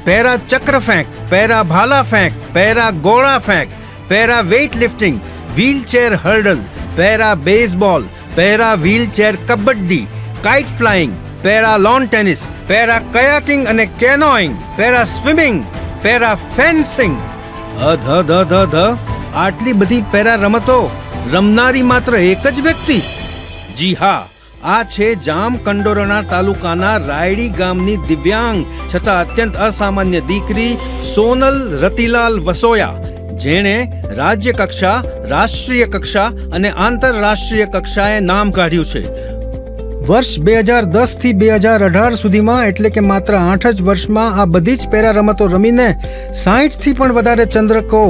Para चक्र फेंक, para भाला फेंक, पैरा गोला फेंक, para weight lifting, wheelchair hurdle, para baseball, para wheelchair kabaddi, kite flying, para lawn tennis, para kayaking અને canoeing, para swimming, para fencing. આટલી બધી પેરા રમતો રમનારી માત્ર એક જ વ્યક્તિ. જી હા, આ છે જામકંડોરણા તાલુકાના રાયડી ગામની દિવ્યાંગ છતાં અત્યંત અસામાન્ય દીકરી સોનલ રતિલાલ વસોયા, જેણે રાજ્ય કક્ષા, રાષ્ટ્રીય કક્ષા અને આંતરરાષ્ટ્રીય કક્ષાએ નામ કાઢ્યું છે. વર્ષ 2010 થી 2018 સુધીમાં એટલે કે માત્ર 8 જ વર્ષમાં આ બધી જ પેરા રમતો રમીને 60 થી પણ વધારે ચંદ્રકો,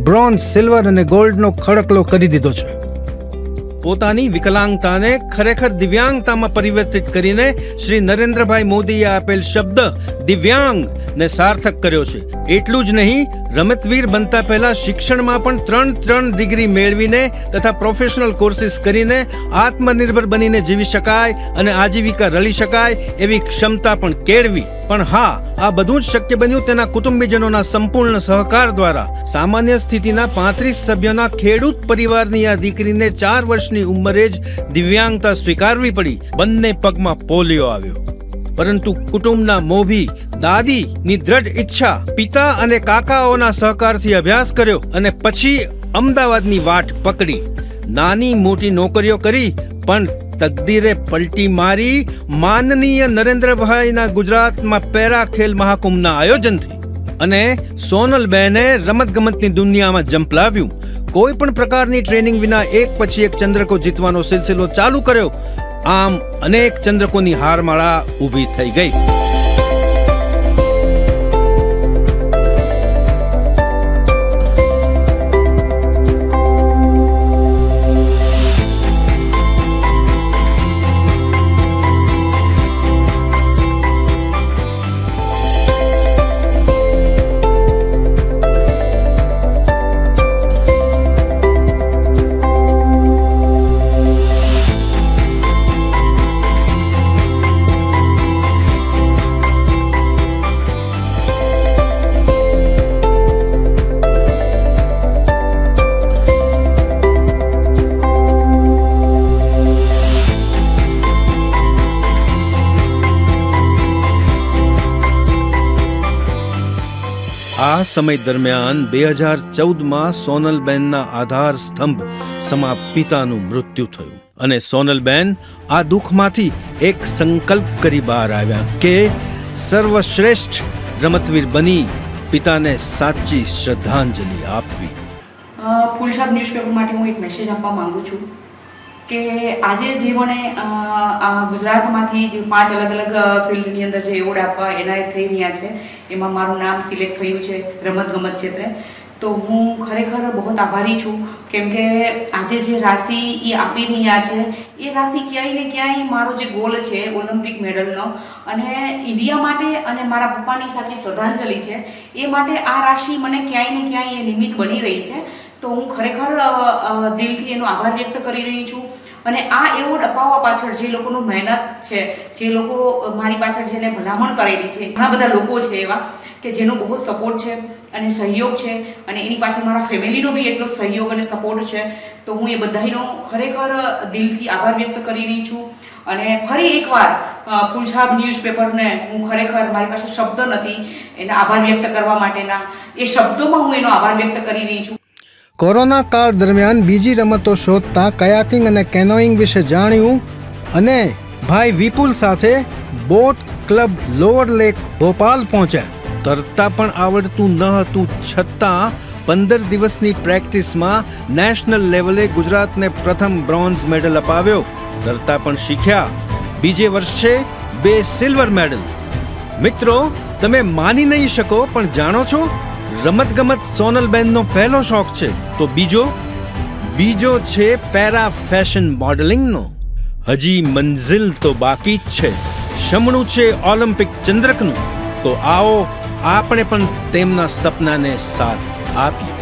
બ્રોન્ઝ, સિલ્વર અને ગોલ્ડનો ખડકલો કરી દીધો છે. પોતાની વિકલાંગતાને ખરેખર દિવ્યાંગતામાં પરિવર્તિત કરીને શ્રી નરેન્દ્રભાઈ મોદીએ આપેલ શબ્દ દિવ્યાંગ ને સાર્થક કર્યો છે. એટલું જ નહીં, રમતવીર બનતા પહેલા શિક્ષણમાં પણ 3 ડિગ્રી મેળવીને તથા પ્રોફેશનલ કોર્સિસ કરીને આત્મનિર્ભર બનીને જીવી શકાય અને આજીવિકા રળી શકાય એવી ક્ષમતા પણ કેળવી. પણ હા, આ બધું જ શક્ય બન્યું તેના કુટુંબીજનોના સંપૂર્ણ સહકાર દ્વારા. સામાન્ય સ્થિતિના 35 સભ્યોના ખેડૂત પરિવારની આ દીકરીને 4 વર્ષની ઉંમરે જ દિવ્યાંગતા સ્વીકારવી પડી. બંને પગમાં પોલિયો આવ્યો, પરંતુ કુટુંબના મોભી દાદીની દ્રઢ ઈચ્છા, પિતા અને કાકાઓના સહકારથી અભ્યાસ કર્યો અને પછી અમદાવાદની વાટ પકડી. નાની મોટી નોકરીઓ કરી, પણ તકદીરે પલટી મારી માનનીય નરેન્દ્રભાઈના ગુજરાતમાં પેરા ખેલ મહાકુંભના આયોજનથી. અને સોનલબેને રમતગમતની દુનિયામાં જંપલાવ્યું. કોઈ પણ પ્રકારની ટ્રેનિંગ વિના એક પછી એક ચંદ્રકો જીતવાનો સિલસિલો ચાલુ કર્યો. આમ અનેક ચંદ્રકોની હારમાળા ઊભી થઈ ગઈ. આ સમય દરમિયાન 2014માં સોનલબેનના આધાર સ્તંભ સમા પિતાનું મૃત્યુ થયું અને સોનલબેન આ દુઃખમાંથી એક સંકલ્પ કરી બહાર આવ્યા કે સર્વશ્રેષ્ઠ રમતવીર બની પિતાને સાચી શ્રદ્ધાંજલિ આપવી. ફૂલછાપ ન્યૂઝપેપર માટે હું એક મેસેજ આપવા માંગુ છું કે આજે જે મને ગુજરાતમાંથી જે 5 અલગ અલગ ફિલ્ડની અંદર જે એવોર્ડ આપવા એનાયત થઈ રહ્યા છે, એમાં મારું નામ સિલેક્ટ થયું છે રમતગમત ક્ષેત્રે. તો હું ખરેખર બહુ આભારી છું, કેમ કે આજે જે રાશિ એ આપી રહ્યા છે એ રાશિ ક્યાંય ને ક્યાંય મારો જે ગોલ છે ઓલિમ્પિક મેડલનો અને ઇન્ડિયા માટે અને મારા પપ્પાની સાચી શ્રદ્ધાંજલિ છે એ માટે આ રાશિ મને ક્યાંય ને ક્યાંય એ નિમિત્ત બની રહી છે. તો હું ખરેખર દિલથી એનો આભાર વ્યક્ત કરી રહી છું. અને આ એવોર્ડ અપાવવા પાછળ જે લોકોનું મહેનત છે, જે લોકો મારી પાછળ જેને ભલામણ કરેલી છે, ઘણા બધા લોકો છે એવા કે જેનો બહુ સપોર્ટ છે અને સહયોગ છે અને એની પાછળ મારા ફેમિલીનો બી એટલો સહયોગ અને સપોર્ટ છે. તો હું એ બધાનો ખરેખર દિલથી આભાર વ્યક્ત કરી રહી છું. અને ફરી એકવાર ફૂલછાપ ન્યૂઝપેપરને હું ખરેખર, મારી પાસે શબ્દ નથી એના આભાર વ્યક્ત કરવા માટેના, એ શબ્દોમાં હું એનો આભાર વ્યક્ત કરી રહી છું. કોરોના કાળ દરમિયાન બીજી રમતો શોધતા કયાકિંગ અને કેનોઇંગ વિશે જાણ્યું અને ભાઈ વિપુલ સાથે boat club lower lake Bhopal પહોંચ્યા. તરતા પણ આવડતું ન હતું છતાં 15 દિવસની પ્રેક્ટિસમાં નેશનલ લેવલે ગુજરાતને પ્રથમ બ્રોન્ઝ મેડલ અપાવ્યો. તરતા પણ શીખ્યા. બીજે વર્ષે 2 સિલ્વર મેડલ. મિત્રો, તમે માની નહીં શકો, પણ જાણો છો, રમતગમત સોનલબેનનો પહેલો શોખ છે. તો બીજો છે પેરા ફેશન મોડેલિંગનો. હજી મંઝિલ તો બાકી જ છે. શમણું છે ઓલિમ્પિક ચંદ્રકનું. તો આવો આપણે પણ તેમના સપનાને સાથ આપીએ.